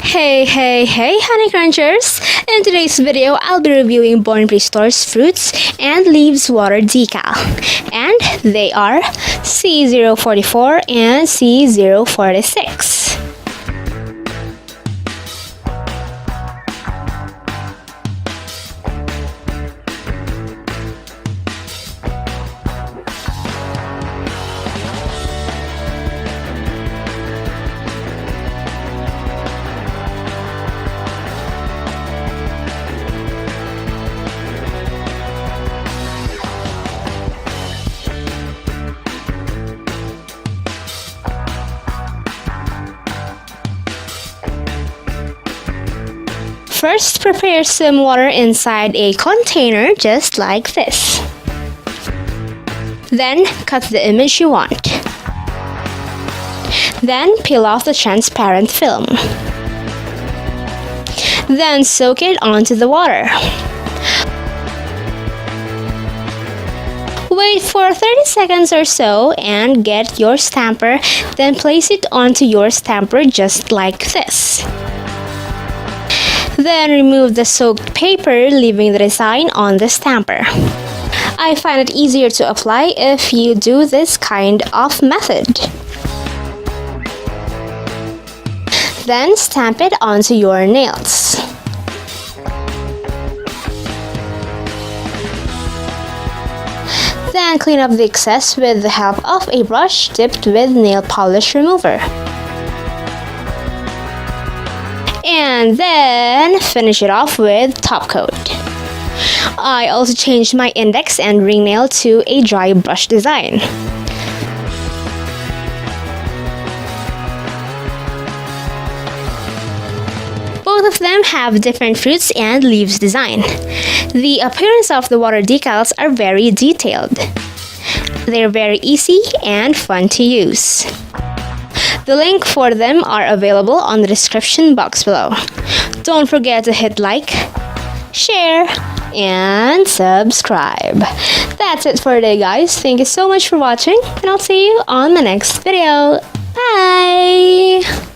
Hey, honeycrunchers! In today's video, I'll be reviewing BornPrettyStore's fruits and leaves water decal. And they are C044 and C046. First, prepare some water inside a container just like this. Then, cut the image you want. Then, peel off the transparent film. Then, soak it onto the water. Wait for 30 seconds or so and get your stamper, then place it onto your stamper just like this. Then remove the soaked paper, leaving the design on the stamper. I find it easier to apply if you do this kind of method. Then stamp it onto your nails. Then clean up the excess with the help of a brush dipped with nail polish remover. And then finish it off with top coat. I also changed my index and ring nail to a dry brush design. Both of them have different fruits and leaves design. The appearance of the water decals are very detailed. They're very easy and fun to use. The link for them are available on the description box below. Don't forget to hit like, share, and subscribe. That's it for today, guys. Thank you so much for watching, and I'll see you on the next video. Bye!